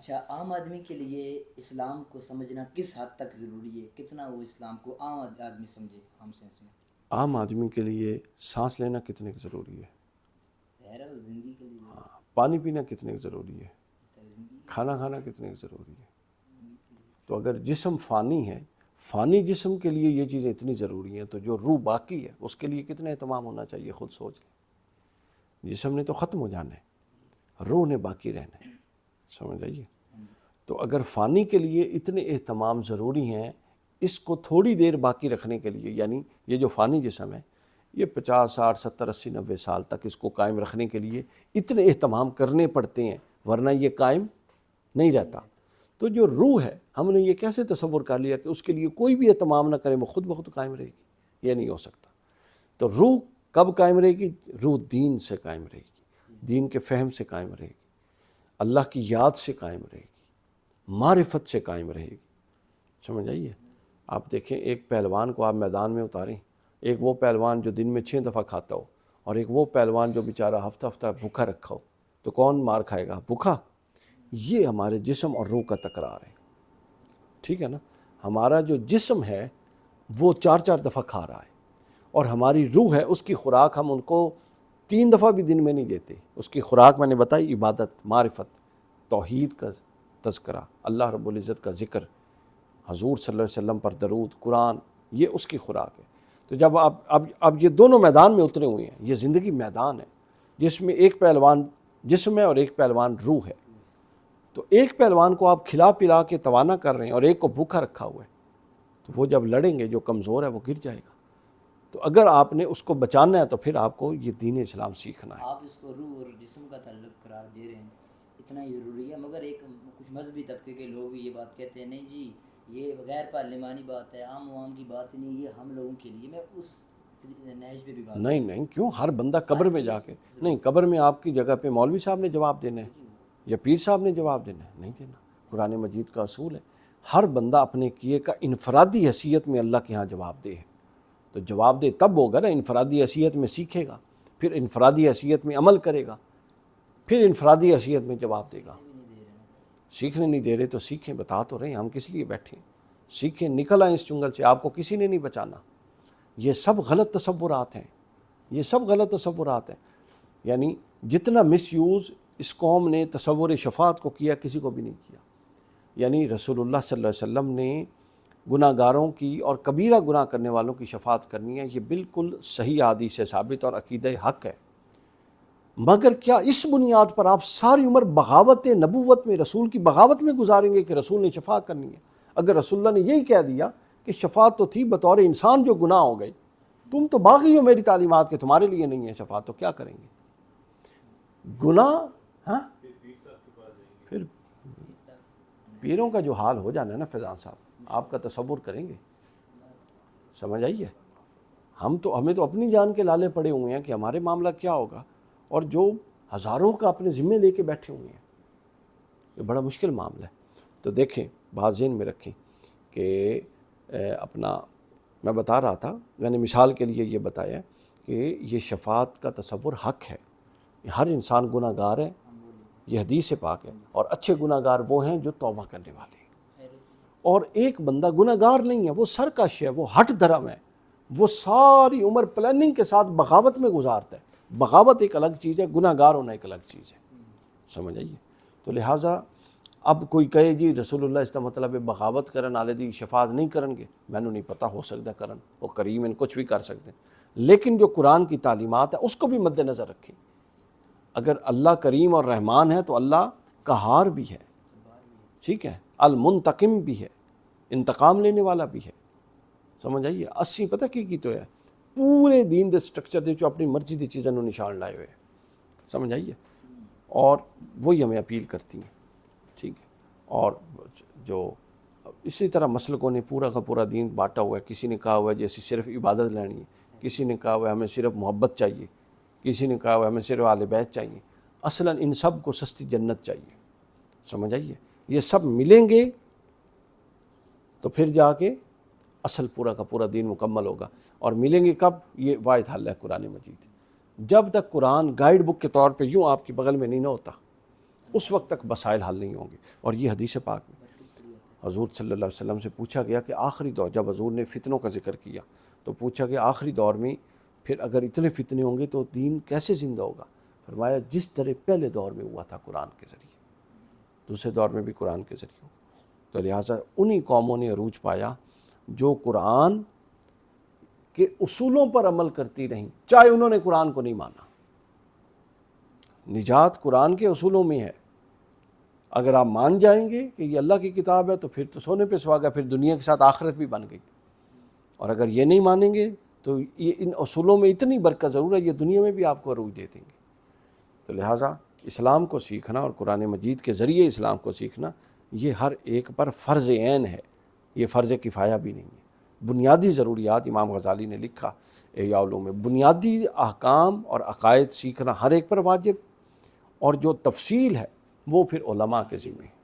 اچھا، عام آدمی کے لیے اسلام کو سمجھنا کس حد تک ضروری ہے؟ کتنا وہ اسلام کو عام آدمی سمجھے، عام سینس میں؟ عام آدمی کے لیے سانس لینا کتنے کی ضروری ہے، ظاہر ہے وہ زندگی کے لیے پانی پینا کتنے کی ضروری ہے، زندگی کھانا کھانا کتنے کی ضروری ہے۔ تو اگر جسم فانی ہے، فانی جسم کے لیے یہ چیزیں اتنی ضروری ہیں، تو جو روح باقی ہے اس کے لیے کتنا اہتمام ہونا چاہیے، خود سوچ لیں۔ جسم نے تو ختم ہو جانا ہے، روح نے باقی رہنا ہے، سمجھ آئیے۔ تو اگر فانی کے لیے اتنے اہتمام ضروری ہیں، اس کو تھوڑی دیر باقی رکھنے کے لیے، یعنی یہ جو فانی جسم ہے یہ 50 60 70 80 90 سال تک اس کو قائم رکھنے کے لیے اتنے اہتمام کرنے پڑتے ہیں، ورنہ یہ قائم نہیں رہتا۔ تو جو روح ہے، ہم نے یہ کیسے تصور کر لیا کہ اس کے لیے کوئی بھی اہتمام نہ کرے وہ خود بخود قائم رہے گی؟ یہ نہیں ہو سکتا۔ تو روح کب قائم رہے گی؟ روح دین سے قائم رہے گی، دین کے فہم سے قائم رہے گی، اللہ کی یاد سے قائم رہے گی، معرفت سے قائم رہے گی، سمجھ آئیے۔ آپ دیکھیں ایک پہلوان کو آپ میدان میں اتاریں، ایک وہ پہلوان جو دن میں 6 دفعہ کھاتا ہو، اور ایک وہ پہلوان جو بیچارہ ہفتہ ہفتہ بھوکا رکھا ہو، تو کون مار کھائے گا؟ بھوکا۔ یہ ہمارے جسم اور روح کا تکرار ہے، ٹھیک ہے نا۔ ہمارا جو جسم ہے وہ 4 دفعہ کھا رہا ہے، اور ہماری روح ہے اس کی خوراک ہم ان کو 3 دفعہ بھی دن میں نہیں دیتے۔ اس کی خوراک میں نے بتائی، عبادت، معرفت، توحید کا تذکرہ، اللہ رب العزت کا ذکر، حضور صلی اللہ علیہ وسلم پر درود، قرآن، یہ اس کی خوراک ہے۔ تو جب اب یہ دونوں میدان میں اترے ہوئے ہیں، یہ زندگی میدان ہے جس میں ایک پہلوان جسم ہے اور ایک پہلوان روح ہے۔ تو ایک پہلوان کو آپ کھلا پلا کے توانا کر رہے ہیں اور ایک کو بھوکا رکھا ہوا ہے، تو وہ جب لڑیں گے جو کمزور ہے وہ گر جائے گا۔ تو اگر آپ نے اس کو بچانا ہے تو پھر آپ کو یہ دین اسلام سیکھنا ہے۔ آپ اس کو روح اور جسم کا تعلق قرار دے رہے ہیں، اتنا ہی ضروری ہے، مگر ایک کچھ مذہبی طبقے کے لوگ یہ بات کہتے ہیں نہیں جی یہ غیر پارلیمانی بات ہے، عام عوام کی بات نہیں، یہ ہم لوگوں کے لیے۔ میں اس نہج پہ بھی بات نہیں کیوں؟ ہر بندہ قبر میں جا کے نہیں، قبر میں آپ کی جگہ پہ مولوی صاحب نے جواب دینا ہے یا پیر صاحب نے جواب دینا ہے؟ نہیں دینا۔ قرآن مجید کا اصول ہے ہر بندہ اپنے کیے کا انفرادی حیثیت میں اللہ کے ہاں جواب دے ہے۔ تو جواب دے تب ہوگا نا، انفرادی حیثیت میں سیکھے گا، پھر انفرادی حیثیت میں عمل کرے گا، پھر انفرادی حیثیت میں جواب دے گا۔ سیکھنے نہیں دے رہے تو سیکھیں، بتا تو رہے ہیں، ہم کس لیے بیٹھے ہیں؟ سیکھیں، نکل آئیں اس چنگل سے، آپ کو کسی نے نہیں بچانا۔ یہ سب غلط تصورات ہیں، یہ سب غلط تصورات ہیں۔ یعنی جتنا مس یوز اس قوم نے تصور شفاعت کو کیا، کسی کو بھی نہیں کیا۔ یعنی رسول اللہ صلی اللہ علیہ وسلم نے گناہ گاروں کی اور کبیرہ گناہ کرنے والوں کی شفاعت کرنی ہے، یہ بالکل صحیح حدیث سے ثابت اور عقیدہ حق ہے۔ مگر کیا اس بنیاد پر آپ ساری عمر بغاوت نبوت میں، رسول کی بغاوت میں گزاریں گے کہ رسول نے شفاعت کرنی ہے؟ اگر رسول اللہ نے یہی کہہ دیا کہ شفاعت تو تھی بطور انسان جو گناہ ہو گئے، تم تو باغی ہو میری تعلیمات کے، تمہارے لیے نہیں ہے شفاعت، تو کیا کریں گے؟ گناہ ہاں، پھر پیروں کا جو حال ہو جانا ہے نا فیضان صاحب، آپ کا تصور کریں گے؟ سمجھ آئیے۔ ہمیں تو اپنی جان کے لالے پڑے ہوئے ہیں کہ ہمارے معاملہ کیا ہوگا، اور جو ہزاروں کا اپنے ذمے لے کے بیٹھے ہوئے ہیں، یہ بڑا مشکل معاملہ ہے۔ تو دیکھیں، بات ذہن میں رکھیں کہ اپنا میں بتا رہا تھا، میں نے مثال کے لیے یہ بتایا کہ یہ شفاعت کا تصور حق ہے، ہر انسان گناہ گار ہے، یہ حدیث پاک ہے، اور اچھے گناہ گار وہ ہیں جو توبہ کرنے والے ہیں۔ اور ایک بندہ گناہ گار نہیں ہے، وہ سرکش ہے، وہ ہٹ دھرم ہے، وہ ساری عمر پلاننگ کے ساتھ بغاوت میں گزارتا ہے۔ بغاوت ایک الگ چیز ہے، گناہ گار ہونا ایک الگ چیز ہے، سمجھ آئیے۔ تو لہٰذا اب کوئی کہے جی رسول اللہ اس کا مطلب ہے بغاوت کرن والے دی شفاعت نہیں کرن گے، میں نے نہیں پتہ، ہو سکتا کرن، وہ کریم ان کچھ بھی کر سکتے ہیں، لیکن جو قرآن کی تعلیمات ہے اس کو بھی مد نظر رکھیں۔ اگر اللہ کریم اور رحمان ہے تو اللہ قہار بھی ہے، ٹھیک ہے، المنتقم بھی ہے، انتقام لینے والا بھی ہے، سمجھ آئیے۔ اسی پتہ کی تو ہے پورے دین دے سٹرکچر دے جو اپنی مرضی دی چیزوں نے نشان لائے ہوئے، سمجھ آئیے، اور وہی ہمیں اپیل کرتی ہیں، ٹھیک ہے۔ اور جو اسی طرح مسلکوں نے پورا کا پورا دین بانٹا ہوا ہے، کسی نے کہا ہوا ہے جیسے صرف عبادت لینی ہے، کسی نے کہا ہوا ہے ہمیں صرف محبت چاہیے، کسی نے کہا ہوا ہے ہمیں صرف اہل بیت چاہیے۔ اصلاً ان سب کو سستی جنت چاہیے، سمجھ آئیے۔ یہ سب ملیں گے تو پھر جا کے اصل پورا کا پورا دین مکمل ہوگا۔ اور ملیں گے کب؟ یہ واحد حل ہے قرآن مجید۔ جب تک قرآن گائیڈ بک کے طور پہ یوں آپ کی بغل میں نہیں نہ ہوتا، اس وقت تک مسائل حل نہیں ہوں گے۔ اور یہ حدیث پاک میں حضور صلی اللہ علیہ وسلم سے پوچھا گیا کہ آخری دور، جب حضور نے فتنوں کا ذکر کیا تو پوچھا کہ آخری دور میں پھر اگر اتنے فتنے ہوں گے تو دین کیسے زندہ ہوگا؟ فرمایا جس طرح پہلے دور میں ہوا تھا قرآن کے ذریعے، دوسرے دور میں بھی قرآن کے ذریعے ہوگا۔ تو لہٰذا انہی قوموں نے عروج پایا جو قرآن کے اصولوں پر عمل کرتی رہیں، چاہے انہوں نے قرآن کو نہیں مانا۔ نجات قرآن کے اصولوں میں ہے۔ اگر آپ مان جائیں گے کہ یہ اللہ کی کتاب ہے تو پھر تو سونے پہ سہاگا، پھر دنیا کے ساتھ آخرت بھی بن گئی۔ اور اگر یہ نہیں مانیں گے تو یہ ان اصولوں میں اتنی برکت ضرور ہے، یہ دنیا میں بھی آپ کو عروج دے دیں گے۔ تو لہٰذا اسلام کو سیکھنا اور قرآن مجید کے ذریعے اسلام کو سیکھنا یہ ہر ایک پر فرض عین ہے، یہ فرض کفایہ بھی نہیں ہے۔ بنیادی ضروریات امام غزالی نے لکھا احیاء علوم میں، بنیادی احکام اور عقائد سیکھنا ہر ایک پر واجب، اور جو تفصیل ہے وہ پھر علماء کے ذمہ ہے۔